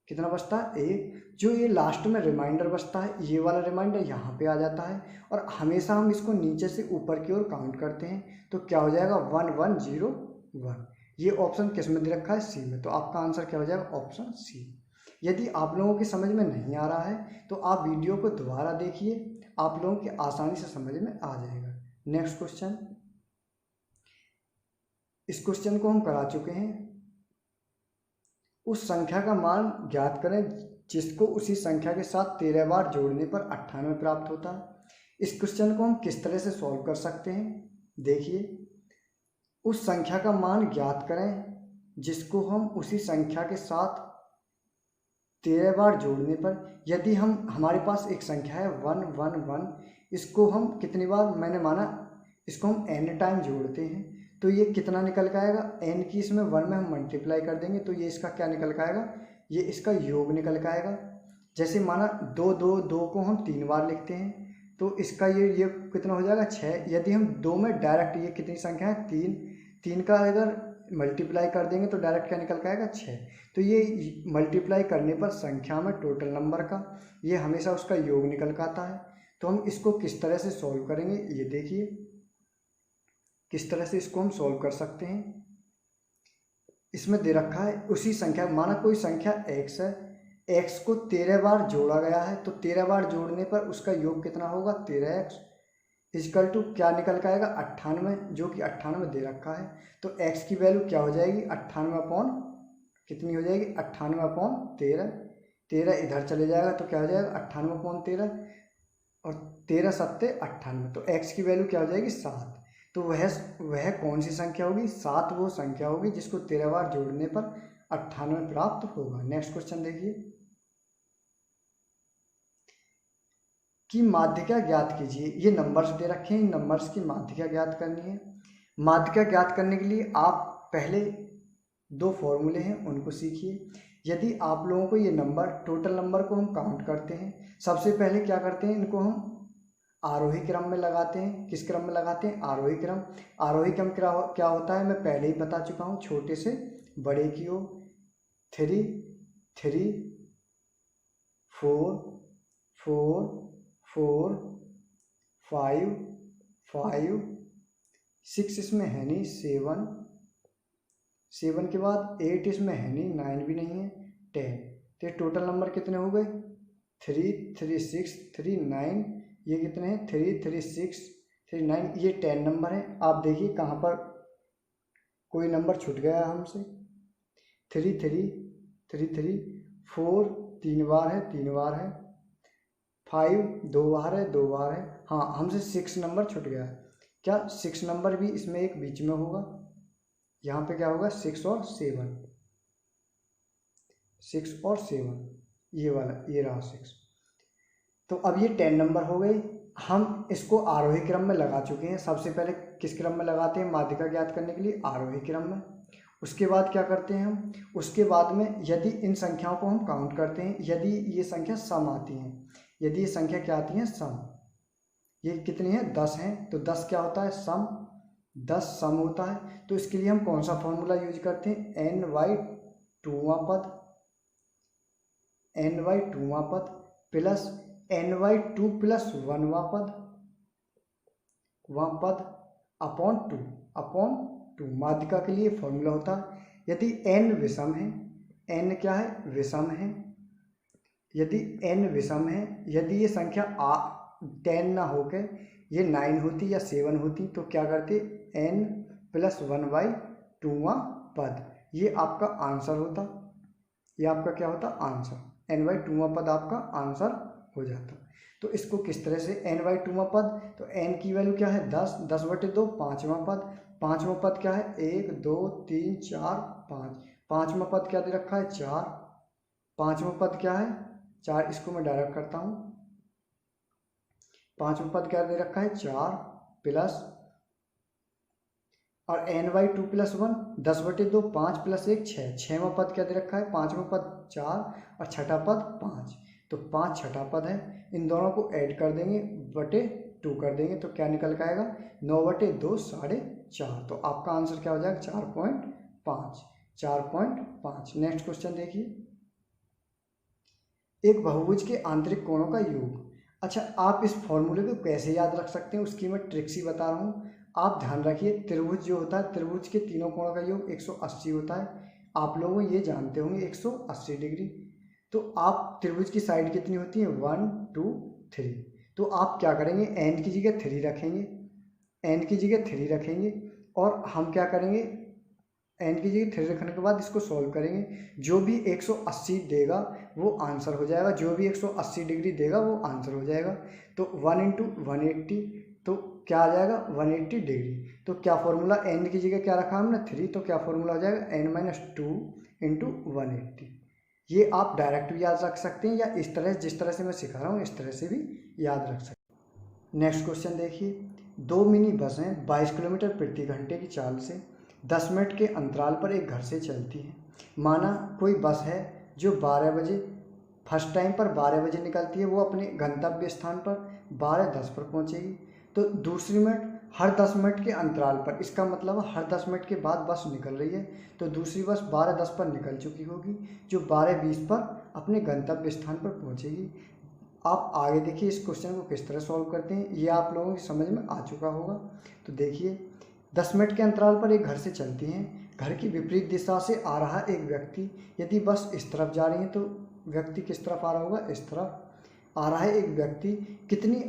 कितना बचता है 1। जो ये लास्ट में रिमाइंडर बचता है, ये वाला रिमाइंडर यहाँ पे आ जाता है और हमेशा हम इसको नीचे से ऊपर की ओर काउंट करते हैं, तो क्या हो जाएगा 1101। ये ऑप्शन किस में दे रखा है, सी में, तो आपका आंसर क्या हो जाएगा ऑप्शन सी। यदि आप लोगों की समझ में नहीं आ रहा है तो आप वीडियो को दोबारा देखिए, आप लोगों की आसानी से समझ में आ जाएगा। नेक्स्ट क्वेश्चन, इस क्वेश्चन को हम करा चुके हैं। उस संख्या का मान ज्ञात करें जिसको उसी संख्या के साथ 13 बार जोड़ने पर 98 प्राप्त होता है। इस क्वेश्चन को हम किस तरह से सॉल्व कर सकते हैं, देखिए, उस संख्या का मान ज्ञात करें जिसको हम उसी संख्या के साथ 13 बार जोड़ने पर, यदि हमारे पास एक संख्या है 111, इसको हम कितनी बार, मैंने माना इसको हम n टाइम जोड़ते हैं, तो ये कितना निकल के आएगा, n की इसमें 1 में हम मल्टीप्लाई कर देंगे तो ये इसका क्या निकल के आएगा, ये इसका योग निकल के आएगा। जैसे माना 2 2 2 को हम 3 बार लिखते हैं तो इसका ये कितना हो जाएगा 6। यदि हम 2 में डायरेक्ट, ये कितनी संख्या है 3 का अगर मल्टीप्लाई कर देंगे तो डायरेक्ट क्या निकल के आएगा 6। तो ये मल्टीप्लाई करने पर संख्या में टोटल नंबर का ये हमेशा उसका योग निकल के आता है। तो हम इसको किस तरह से सॉल्व करेंगे, ये देखिए किस तरह से इसको हम सॉल्व कर सकते हैं। इसमें दे रखा है उसी संख्या, माना कोई संख्या x है, x को 13 बार जोड़ा गया है, तो 13 बार जोड़ने पर उसका योग कितना होगा 13x इजकल टू क्या निकल के आएगा 98, जो कि 98 दे रखा है। तो x की वैल्यू क्या हो जाएगी 98 अपॉन कितनी हो जाएगी 98 अपॉन 13, 13 इधर चले जाएगा तो क्या हो जाएगा 98 अपॉन 13 और 13 सत्ते 98, तो x की वैल्यू क्या हो जाएगी 7। तो वह कौन सी संख्या होगी, 7 वो संख्या होगी जिसको 13 बार जोड़ने पर 98 प्राप्त होगा। नेक्स्ट क्वेश्चन देखिए, कि माध्यिका ज्ञात कीजिए। ये नंबर्स दे रखे हैं, इन नंबर्स की माध्यिका ज्ञात करनी है। माध्यिका ज्ञात करने के लिए आप पहले 2 फॉर्मूले हैं उनको सीखिए। यदि आप लोगों को ये नंबर, टोटल नंबर को हम काउंट करते हैं, सबसे पहले क्या करते हैं, इनको हम आरोही क्रम में लगाते हैं। किस क्रम में लगाते हैं, आरोही क्रम। आरोही क्रम क्या होता है मैं पहले ही बता चुका हूँ, छोटे से बड़े की ओर 3 3 4 4 4 5 5 6 इसमें है नहीं, 7 7 के बाद 8 इसमें है नहीं, 9 भी नहीं है, 10। तो टोटल नंबर कितने हो गए 3 3 6 3 9, ये कितने हैं 3 3 6 3 9, ये 10 नंबर है। आप देखिए कहाँ पर कोई नंबर छूट गया हमसे, 3 3 3 3 4 3 बार है 3 बार है, 5 2 बार है 2 बार है, हाँ हमसे 6 नंबर छूट गया है। क्या 6 नंबर भी इसमें एक बीच में होगा, यहाँ पे क्या होगा 6 और 7, 6 और 7, ये वाला ये रहा 6। तो अब ये 10 नंबर हो गए, हम इसको आरोही क्रम में लगा चुके हैं। सबसे पहले किस क्रम में लगाते हैं माध्यिका ज्ञात करने के लिए? आरोही क्रम में। उसके बाद क्या करते हैं हम? उसके बाद में यदि इन संख्याओं को हम काउंट करते हैं, यदि ये संख्या सम आती हैं, यदि ये संख्या क्या आती है? सम। ये कितनी है? 10 है। तो 10 क्या होता है? सम। 10 सम होता है। तो इसके लिए हम कौन सा फॉर्मूला यूज करते हैं? n/2वां पद, n/2वां पद प्लस n/2 प्लस 1वां पद, वह पद अपॉन टू। माध्यिका के लिए फॉर्मूला होता है यदि n विषम है, n क्या है? विषम है। यदि n विषम है, यदि ये संख्या 10 ना होकर ये 9 होती या 7 होती तो क्या करते? n प्लस 1/2वां पद, ये आपका आंसर होता। ये आपका क्या होता? आंसर। n/2वां पद आपका आंसर हो जाता। तो इसको किस तरह से? n/2वां पद, तो n की वैल्यू क्या है? 10, 10/2 पाँचवां पद। पाँचवां पद क्या है? 1 2 3 4 5। पाँचवां पद क्या दे रखा है? 4। पाँचवां पद क्या है? 4। इसको मैं डायरेक्ट करता हूँ। पाँचवां पद क्या दे रखा है? 4 प्लस और n/2 प्लस 1 10/2 5 प्लस 1 6। छठवां पद क्या दे रखा है? पाँचवां पद 4 और छठा पद 5। तो 5 छठा पद है। इन दोनों को ऐड कर देंगे, /2 कर देंगे तो क्या निकल के आएगा? 9/2 4.5। तो आपका आंसर क्या हो जाएगा? 4.5। 4.5। नेक्स्ट क्वेश्चन देखिए, एक बहुभुज के आंतरिक कोणों का योग। अच्छा, आप इस फॉर्मूले को कैसे याद रख सकते हैं उसकी मैं ट्रिक्स ही बता रहा हूँ। आप ध्यान रखिए, त्रिभुज जो होता है, त्रिभुज के तीनों कोणों का योग 180 होता है। आप लोग ये जानते होंगे 180 डिग्री। तो आप त्रिभुज की साइड कितनी होती है? 1 2 3। तो आप क्या करेंगे? n की जगह 3 रखेंगे, n की जगह 3 रखेंगे और हम क्या करेंगे? n की जगह 3 रखने के बाद इसको सॉल्व करेंगे। जो भी 180 देगा वो आंसर हो जाएगा, जो भी 180 डिग्री देगा वो आंसर हो जाएगा। तो 1 × 180 तो क्या आ जाएगा? 180 डिग्री। तो क्या फॉर्मूला? n की जगह क्या रखा हमने? 3। तो क्या फॉर्मूला हो जाएगा? n-2 × 180। ये आप डायरेक्ट भी याद रख सकते हैं या इस तरह, जिस तरह से मैं सिखा रहा हूँ इस तरह से भी याद रख सकते हैं। नेक्स्ट क्वेश्चन देखिए, 2 मिनी बसें 22 किलोमीटर प्रति घंटे की चाल से 10 मिनट के अंतराल पर एक घर से चलती है। माना कोई बस है जो 12 बजे, फर्स्ट टाइम पर 12 बजे निकलती है, वो अपने गंतव्य स्थान पर 12:10 पर पहुंचेगी। तो दूसरी मिनट हर 10 मिनट के अंतराल पर, इसका मतलब हर 10 मिनट के बाद बस निकल रही है, तो दूसरी बस 12:10 पर निकल चुकी होगी जो 12:20 पर अपने गंतव्य स्थान पर पहुंचेगी। आप आगे देखिए इस क्वेश्चन को किस तरह सॉल्व करते हैं, ये आप लोगों की समझ में आ चुका होगा। तो देखिए, 10 मिनट के अंतराल पर एक घर से चलती हैं, घर की विपरीत दिशा से आ रहा एक व्यक्ति, यदि बस इस तरफ जा रही है तो व्यक्ति किस तरफ आ रहा होगा? इस तरफ आ रहा है एक व्यक्ति। कितनी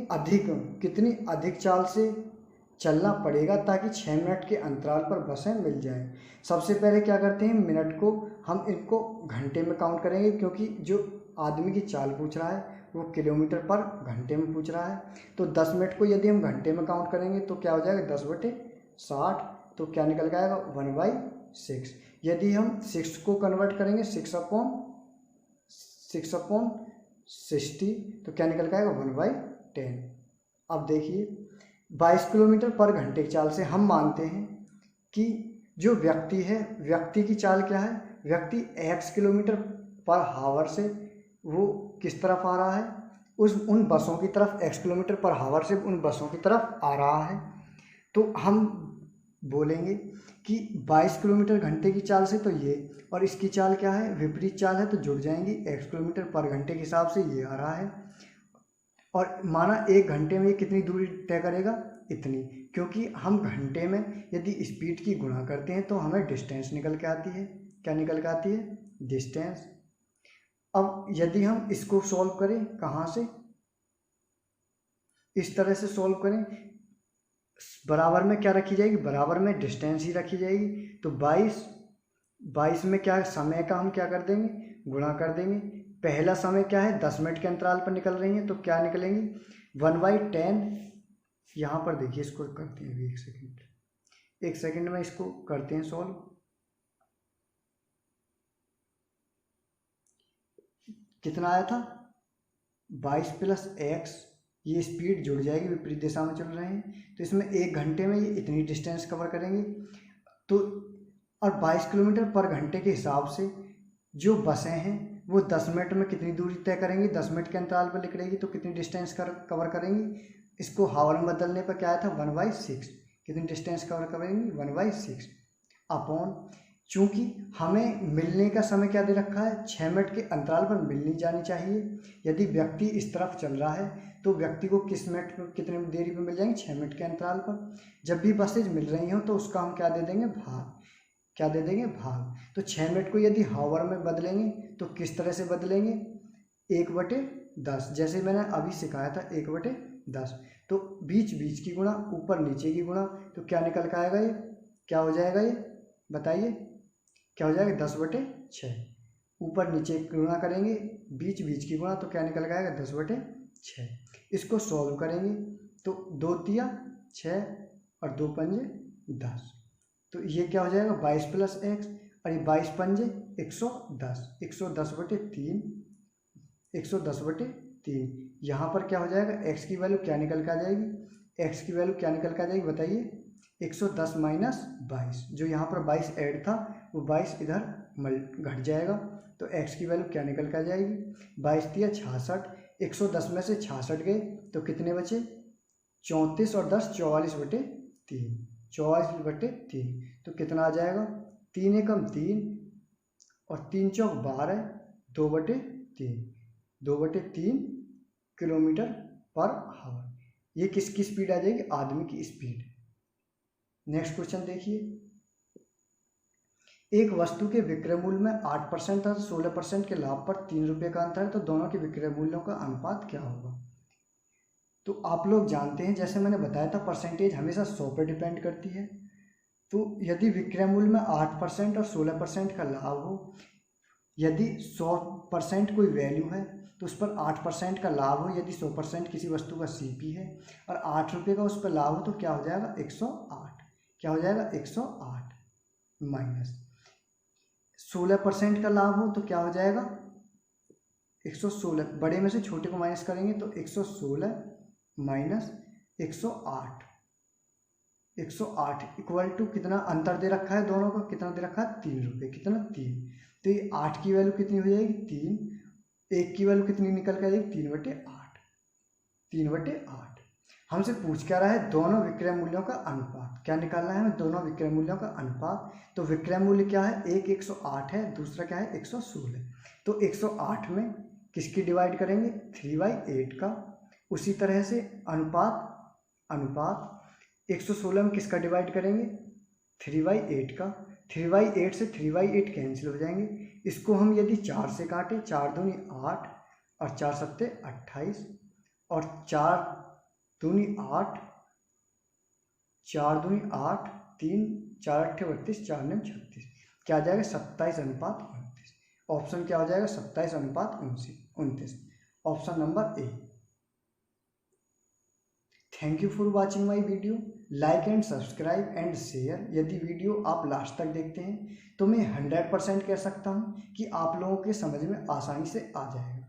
अधिक चाल से चलना पड़ेगा ताकि 6 मिनट के अंतराल पर बसें मिल जाएं। सबसे पहले क्या करते हैं? मिनट को हम इनको घंटे में काउंट करेंगे, क्योंकि जो आदमी की चाल पूछ रहा है वो किलोमीटर पर घंटे में पूछ रहा है। तो 10 मिनट को यदि हम घंटे में काउंट करेंगे तो क्या हो जाएगा? 10/60। तो क्या निकल के आएगा? 1/6। यदि हम 6 को कन्वर्ट करेंगे 6/60 तो क्या निकल के आएगा? 1/10। अब देखिए, 22 किलोमीटर पर घंटे की चाल से हम मानते हैं कि जो व्यक्ति है, व्यक्ति की चाल क्या है? व्यक्ति x किलोमीटर पर हावर से वो किस तरफ आ रहा है? उन बसों की तरफ, x किलोमीटर पर हावर से उन बसों की तरफ आ रहा है। तो हम बोलेंगे कि 22 किलोमीटर घंटे की चाल से तो ये, और इसकी चाल क्या है? विपरीत चाल है, तो जुड़ जाएंगी। x किलोमीटर पर घंटे के हिसाब से ये आ रहा है और माना 1 घंटे में ये कितनी दूरी तय करेगा? इतनी। क्योंकि हम घंटे में यदि स्पीड की गुणा करते हैं तो हमें डिस्टेंस निकल के आती है। क्या निकल के आती है? डिस्टेंस। अब यदि हम इसको सॉल्व करें, कहाँ से? इस तरह से सॉल्व करें, बराबर में क्या रखी जाएगी? बराबर में डिस्टेंस ही रखी जाएगी। तो 22 में क्या समय का हम क्या कर देंगे? गुणा कर देंगे। पहला समय क्या है? 10 मिनट के अंतराल पर निकल रही हैं तो क्या निकलेंगी? 1/10। यहाँ पर देखिए, इसको करते हैं अभी 1 सेकेंड में इसको करते हैं सॉल्व। कितना आया था? 22 + x ये स्पीड जुड़ जाएगी, विपरीत दिशा में चल रहे हैं, तो इसमें 1 घंटे में ये इतनी डिस्टेंस कवर करेंगे। तो और 22 किलोमीटर पर घंटे के हिसाब से जो बसें हैं वो 10 मिनट में कितनी दूरी तय करेंगी, 10 मिनट के अंतराल पर निकलेगी तो कितनी डिस्टेंस कवर करेंगी। इसको हावर में बदलने पर क्या आया था 1/6, कितनी डिस्टेंस कवर करेंगी 1/6 अपॉन, चूँकि हमें मिलने का समय क्या दे रखा है 6 मिनट के अंतराल पर मिलनी जानी चाहिए। यदि व्यक्ति इस तरफ चल रहा है तो व्यक्ति को किस मिनट पर कितनी देरी पर मिल जाएंगे 6 मिनट के अंतराल पर। जब भी बसेज मिल रही हों तो उसका हम क्या दे देंगे भाग, क्या दे देंगे भाग। तो 6 मिनट को यदि हावर में बदलेंगे तो किस तरह से बदलेंगे 1/10, जैसे मैंने अभी सिखाया था 1/10। तो बीच बीच की गुणा ऊपर नीचे की गुणा, तो क्या निकल के आएगा, ये क्या हो जाएगा, ये बताइए क्या हो जाएगा 10/6। ऊपर नीचे गुणा करेंगे बीच बीच की गुणा, तो क्या निकल के आएगा 10/6। इसको सॉल्व करेंगे तो 2 तिया 6 और 2 पंजे 10, तो ये क्या हो जाएगा 22 + x, और ये 22 पंजे 110, 110/3, 110/3। यहाँ पर क्या हो जाएगा x की वैल्यू क्या निकल के आ जाएगी, x की वैल्यू क्या निकल के आ जाएगी बताइए 110 - 22, जो यहाँ पर 22 ऐड था वो 22 इधर घट जाएगा, तो x की वैल्यू क्या निकल के आ जाएगी 22 तिया 66, 110 में से 66 गए तो कितने बचे 34 और 10 44/3, 44/3, तो कितना आ जाएगा 3 एकम 3 और 3 चौक 12, 2/3, 2/3 किलोमीटर पर आवर। ये किसकी स्पीड आ जाएगी, आदमी की स्पीड। नेक्स्ट क्वेश्चन देखिए, एक वस्तु के विक्रय मूल्य में 8% और 16% के लाभ पर 3 रुपये का अंतर है, तो दोनों के विक्रय मूल्यों का अनुपात क्या होगा। तो आप लोग जानते हैं, जैसे मैंने बताया था परसेंटेज हमेशा 100 पर डिपेंड करती है। तो यदि विक्रय मूल्य में 8% और 16% का लाभ हो, यदि 100% कोई वैल्यू है तो उस पर 8% का लाभ हो, यदि 100% किसी वस्तु का CP है और 8 रुपये का उस पर लाभ हो, तो क्या हो जाएगा 108, क्या हो जाएगा 108 माइनस 16% का लाभ हो तो क्या हो जाएगा 116, बड़े में से छोटे को माइनस करेंगे तो 116 माइनस 108, 108 इक्वल टू कितना अंतर दे रखा है दोनों का, कितना दे रखा है 3 रुपये, कितना 3, तो ये 8 की वैल्यू कितनी हो जाएगी 3, 1 की वैल्यू कितनी निकल कर आएगी 3/8, 3/8। हमसे पूछ क्या रहा है दोनों विक्रय मूल्यों का अनुपात, क्या निकालना है हमें दोनों विक्रय मूल्यों का अनुपात। तो विक्रय मूल्य क्या है, एक 108 है, दूसरा क्या है 116, तो 108 में किसकी डिवाइड करेंगे 3/8 का, उसी तरह से अनुपात 116 में किसका डिवाइड करेंगे 3/8 का, 3/8 से 3/8 कैंसिल हो जाएंगे। इसको हम यदि 4 से काटें, 4 दूनी 8 और 4 सत्ते 28 और 4 दूनी 8, 4 दूनी 8, 3 4 8 32, 4 9 36, क्या आ जाएगा 27:29। ऑप्शन क्या हो जाएगा 27:29, option number A. Thank you for watching my video, like and subscribe and share. यदि वीडियो आप लास्ट तक देखते हैं तो मैं 100% कह सकता हूँ कि आप लोगों के समझ में आसानी से आ जाएगा।